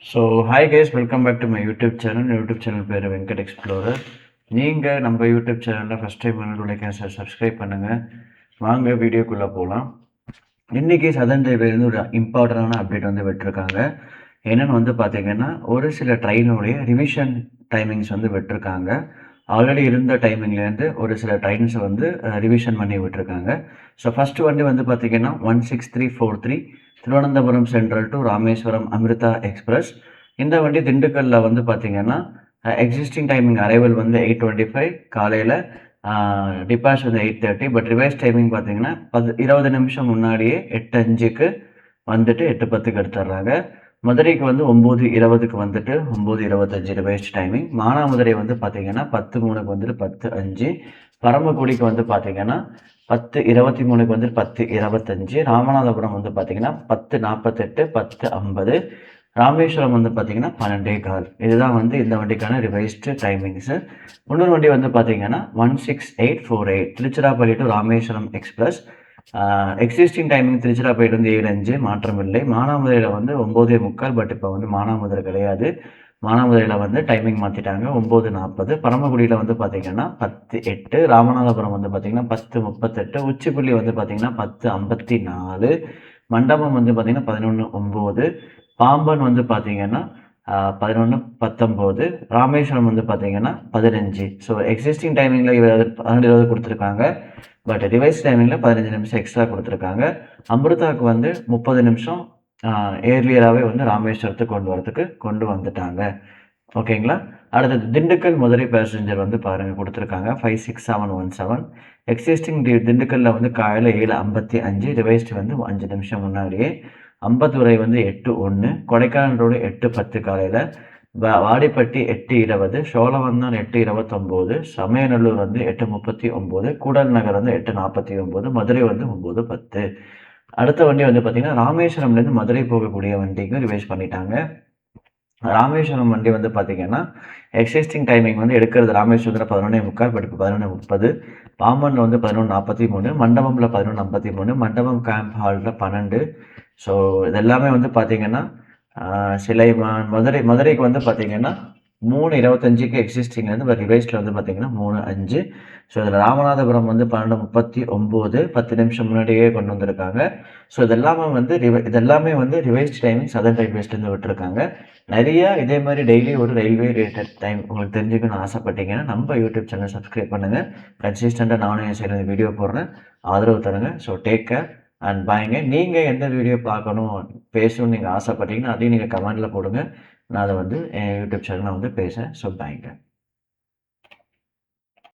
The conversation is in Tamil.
So hi guys, welcome back to my YouTube channel. YouTube channel பேர் வெங்கட் எக்ஸ்ப்ளோரர். நீங்கள் நம்ம யூடியூப் சேனலில் ஃபஸ்ட் டைம் வந்து சப்ஸ்கிரைப் பண்ணுங்கள். வாங்க வீடியோக்குள்ளே போகலாம். இன்றைக்கி சதர்ன் ரயில்வேலேருந்து ஒரு இம்பார்ட்டண்டான அப்டேட் வந்து விட்டுருக்காங்க. என்னென்னு வந்து பார்த்திங்கன்னா, ஒரு சில ட்ரெயினுடைய ரிவிஷன் டைமிங்ஸ் வந்து விட்டுருக்காங்க. ஆல்ரெடி இருந்த டைமிங்லேருந்து ஒரு சில ட்ரெயின்ஸை வந்து ரிவிஷன் பண்ணி விட்டுருக்காங்க. ஸோ ஃபஸ்ட்டு வண்டி வந்து பார்த்திங்கன்னா 16343 Thiruvananthapuram central to Rameswaram Amrita express. இந்த வண்டி திண்டுக்கல்லில் வந்து பார்த்திங்கன்னா எக்ஸிஸ்டிங் டைமிங் அரைவல் வந்து 8:25 காலையில், டிபார்ச் வந்து 8:30. பட் ரிவைஸ் டைமிங் பார்த்திங்கன்னா 20 நிமிஷம் முன்னாடியே 8:05க்கு வந்துட்டு 8:10க்கு எடுத்துடுறாங்க. மதுரைக்கு வந்து 9:20க்கு வந்துட்டு 9:25 ரிவைஸ்ட் டைமிங். மானாமதுரை வந்து பார்த்திங்கன்னா 10:03க்கு வந்துட்டு 10:05. பரமக்குடிக்கு வந்து பார்த்திங்கன்னா 10:23க்கு வந்து 10:25. ராமநாதபுரம் வந்து பார்த்திங்கன்னா 10:48, 10:50. ராமேஸ்வரம் வந்து பார்த்திங்கன்னா 12:15. இதுதான் வந்து இந்த வண்டிக்கான ரிவைஸ்டு டைமிங்ஸு. இன்னொரு வண்டி வந்து பார்த்திங்கன்னா 16848 Tiruchirappalli to Rameswaram express. Existing timing Tiruchirappalli வந்து 7:05, மாற்றம் இல்லை. மானாமதுரையில் வந்து 9:45. பட் இப்போ வந்து மானாமதுரை கிடையாது. மானாமதுரையில் வந்து டைமிங் மாற்றிட்டாங்க, 9:40. பரமக்குடியில் வந்து பார்த்திங்கன்னா 10:08. ராமநாதபுரம் வந்து பார்த்திங்கன்னா 10:38. உச்சிப்புள்ளி வந்து பார்த்திங்கன்னா 10:54. மண்டபம் வந்து பார்த்திங்கன்னா 11:09. பாம்பன் வந்து பார்த்திங்கன்னா 11:19. ராமேஸ்வரம் வந்து பார்த்திங்கன்னா 15. ஸோ எக்ஸிஸ்டிங் டைமிங்கில் 12:20 கொடுத்துருக்காங்க. பட் ரிவைஸ் டைமிங்கில் 15 நிமிஷம் எக்ஸ்ட்ரா கொடுத்துருக்காங்க. அமிர்தாவுக்கு வந்து 30 நிமிஷம் ஏர்லியராகவே வந்து ராமேஸ்வரத்துக்கு கொண்டு வந்துட்டாங்க. ஓகேங்களா. அடுத்தது திண்டுக்கல் மதுரை பேசஞ்சர் வந்து பாருங்கள் கொடுத்துருக்காங்க 56717. எக்ஸிஸ்டிங் திண்டுக்கல்லில் வந்து காலையில் 7:55, ரிவைஸ்டு வந்து 5 நிமிஷம் முன்னாடியே. அம்பத்தூரை வந்து 8:01, கொடைக்கானல் ரோடு 8:10 காலையில், வாடிப்பட்டி 8:20, சோழவந்தான் 8:29, சமயநல்லூர் வந்து 8:39, கூடல் நகர் வந்து 8:49, மதுரை வந்து 9:10. அடுத்த வண்டி வந்து பார்த்திங்கன்னா ராமேஸ்வரம்லேருந்து மதுரை போகக்கூடிய வண்டிக்கு ரிவைஸ் பண்ணிட்டாங்க. ராமேஸ்வரம் வண்டி வந்து பார்த்திங்கன்னா எக்ஸிஸ்டிங் டைமிங் வந்து எடுக்கிறது ராமேஸ்வரத்தில் 11:45, பட் இப்போ 11:30. பாம்பனில் வந்து 11:43, மண்டபமில் 11:53, மண்டபம் கேம்ப் ஹாலில் 12. ஸோ இதெல்லாமே வந்து பார்த்திங்கன்னா மதுரைக்கு வந்து பார்த்திங்கன்னா 3:25க்கு எக்ஸிஸ்டிங்லேருந்து இப்போ ரிவைஸ்டில் வந்து பார்த்திங்கன்னா 3:05. ஸோ இதில் ராமநாதபுரம் வந்து 12:39, 10 நிமிஷம் முன்னாடியே கொண்டு வந்திருக்காங்க. ஸோ இதெல்லாமே வந்து ரிவைஸ்ட் டைமிங் சதர்ன் ரயில்வேஸ்லேருந்து விட்டுருக்காங்க. நிறையா இதே மாதிரி டெய்லி ஒரு ரயில்வே ரிலேட்டட் டைம் உங்களுக்கு தெரிஞ்சுக்கணும்னு ஆசைப்பட்டீங்கன்னா நம்ம யூடியூப் சேனல் சப்ஸ்கிரைப் பண்ணுங்கள். கன்சிஸ்டண்ட்டாக நானும் என் சைடில் வீடியோ போடுறேன், ஆதரவு தருங்க. ஸோ டேக் கேர் அண்ட் பாய்ங்க. நீங்கள் எந்த வீடியோ பார்க்கணும் பேசணும்னு நீங்கள் ஆசைப்பட்டீங்கன்னா அதையும் நீங்கள் கமெண்டில் போடுங்க. நான் அதை வந்து என் யூடியூப் சேனலில் வந்து பேசுகிறேன். ஸோ பாய்ங்க.